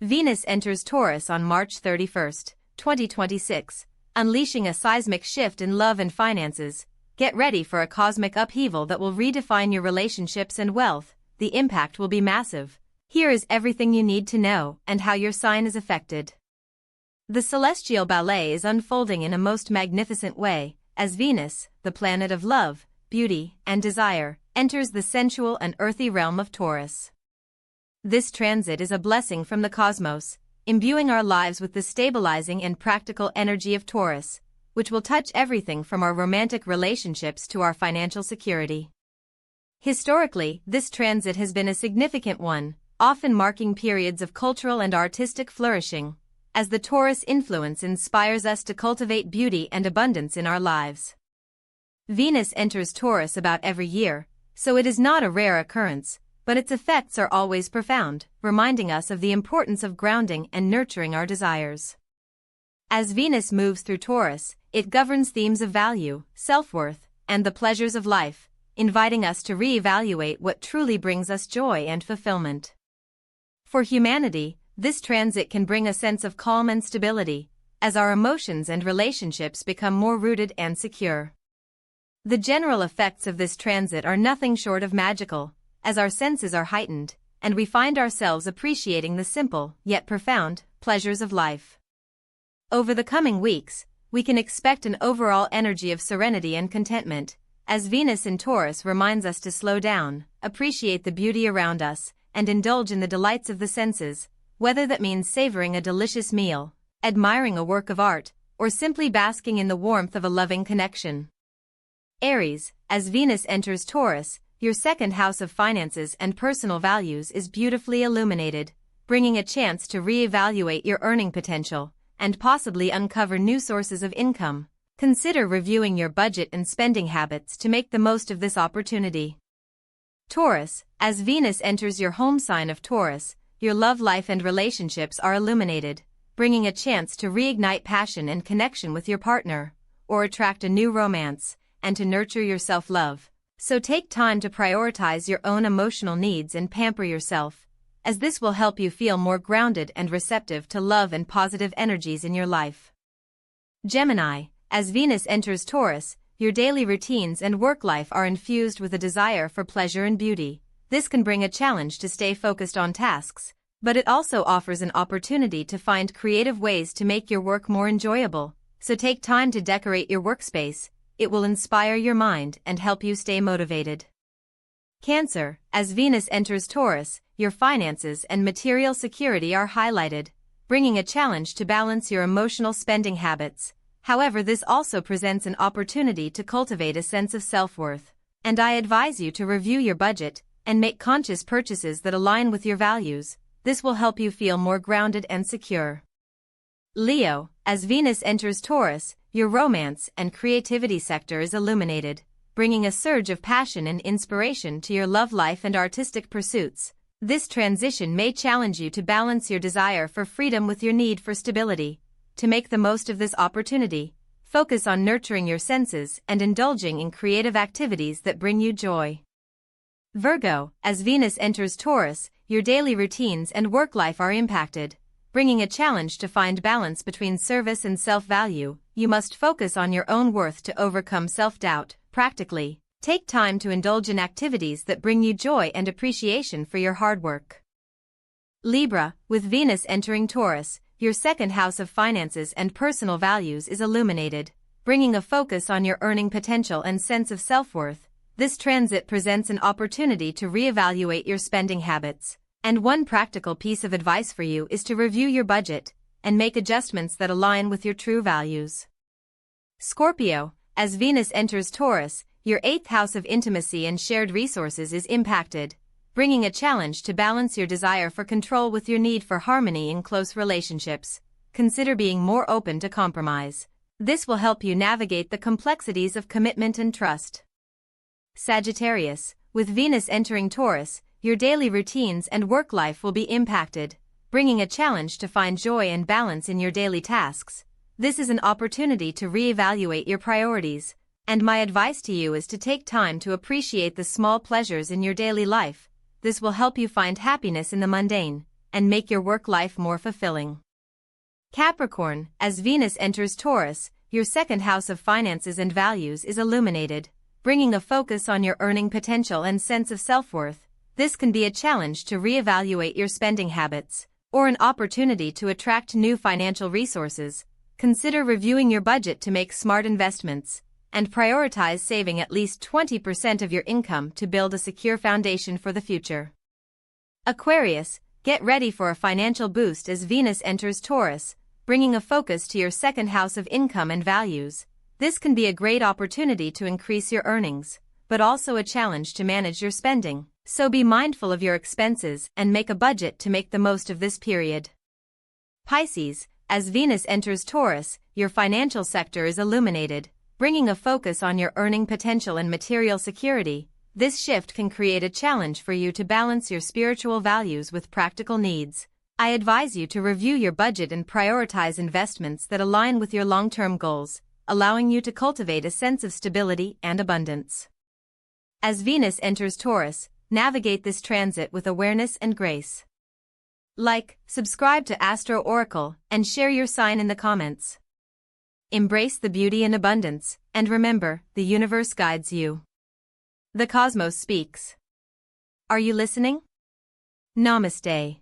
Venus enters Taurus on March 31, 2026, unleashing a seismic shift in love and finances. Get ready for a cosmic upheaval that will redefine your relationships and wealth. The impact will be massive. Here is everything you need to know and how your sign is affected. The celestial ballet is unfolding in a most magnificent way, as Venus, the planet of love, beauty, and desire, enters the sensual and earthy realm of Taurus. This transit is a blessing from the cosmos, imbuing our lives with the stabilizing and practical energy of Taurus, which will touch everything from our romantic relationships to our financial security. Historically, this transit has been a significant one, often marking periods of cultural and artistic flourishing, as the Taurus influence inspires us to cultivate beauty and abundance in our lives. Venus enters Taurus about every year, so it is not a rare occurrence, but its effects are always profound, reminding us of the importance of grounding and nurturing our desires. As Venus moves through Taurus, it governs themes of value, self-worth, and the pleasures of life, inviting us to reevaluate what truly brings us joy and fulfillment. For humanity, this transit can bring a sense of calm and stability, as our emotions and relationships become more rooted and secure. The general effects of this transit are nothing short of magical, as our senses are heightened, and we find ourselves appreciating the simple, yet profound, pleasures of life. Over the coming weeks, we can expect an overall energy of serenity and contentment, as Venus in Taurus reminds us to slow down, appreciate the beauty around us, and indulge in the delights of the senses, whether that means savoring a delicious meal, admiring a work of art, or simply basking in the warmth of a loving connection. Aries, as Venus enters Taurus, your second house of finances and personal values is beautifully illuminated, bringing a chance to reevaluate your earning potential and possibly uncover new sources of income. Consider reviewing your budget and spending habits to make the most of this opportunity. Taurus, as Venus enters your home sign of Taurus, your love life and relationships are illuminated, bringing a chance to reignite passion and connection with your partner, or attract a new romance, and to nurture your self-love. So take time to prioritize your own emotional needs and pamper yourself, as this will help you feel more grounded and receptive to love and positive energies in your life. Gemini, as Venus enters Taurus, your daily routines and work life are infused with a desire for pleasure and beauty. This can bring a challenge to stay focused on tasks, but it also offers an opportunity to find creative ways to make your work more enjoyable. So take time to decorate your workspace. It will inspire your mind and help you stay motivated. Cancer, as Venus enters Taurus, your finances and material security are highlighted, bringing a challenge to balance your emotional spending habits. However, this also presents an opportunity to cultivate a sense of self-worth, and I advise you to review your budget and make conscious purchases that align with your values. This will help you feel more grounded and secure. Leo, as Venus enters Taurus, your romance and creativity sector is illuminated, bringing a surge of passion and inspiration to your love life and artistic pursuits. This transition may challenge you to balance your desire for freedom with your need for stability. To make the most of this opportunity, focus on nurturing your senses and indulging in creative activities that bring you joy. Virgo, as Venus enters Taurus, your daily routines and work life are impacted, bringing a challenge to find balance between service and self-value. You must focus on your own worth to overcome self-doubt. Practically, take time to indulge in activities that bring you joy and appreciation for your hard work. Libra, with Venus entering Taurus, your second house of finances and personal values is illuminated, bringing a focus on your earning potential and sense of self-worth. This transit presents an opportunity to reevaluate your spending habits, and one practical piece of advice for you is to review your budget and make adjustments that align with your true values. Scorpio, as Venus enters Taurus, your eighth house of intimacy and shared resources is impacted, bringing a challenge to balance your desire for control with your need for harmony in close relationships. Consider being more open to compromise. This will help you navigate the complexities of commitment and trust. Sagittarius, with Venus entering Taurus, your daily routines and work life will be impacted, bringing a challenge to find joy and balance in your daily tasks. This is an opportunity to reevaluate your priorities, and my advice to you is to take time to appreciate the small pleasures in your daily life. This will help you find happiness in the mundane. and make your work life more fulfilling. Capricorn, as Venus enters Taurus, your second house of finances and values is illuminated, bringing a focus on your earning potential and sense of self-worth. This can be a challenge to reevaluate your spending habits, or an opportunity to attract new financial resources. Consider reviewing your budget to make smart investments, and prioritize saving at least 20% of your income to build a secure foundation for the future. Aquarius, get ready for a financial boost as Venus enters Taurus, bringing a focus to your second house of income and values. This can be a great opportunity to increase your earnings, but also a challenge to manage your spending. So be mindful of your expenses and make a budget to make the most of this period. Pisces, as Venus enters Taurus, your financial sector is illuminated, bringing a focus on your earning potential and material security. This shift can create a challenge for you to balance your spiritual values with practical needs. I advise you to review your budget and prioritize investments that align with your long-term goals, allowing you to cultivate a sense of stability and abundance. As Venus enters Taurus, navigate this transit with awareness and grace. Like, subscribe to Astro Oracle, and share your sign in the comments. Embrace the beauty and abundance, and remember, the universe guides you. The cosmos speaks. Are you listening? Namaste.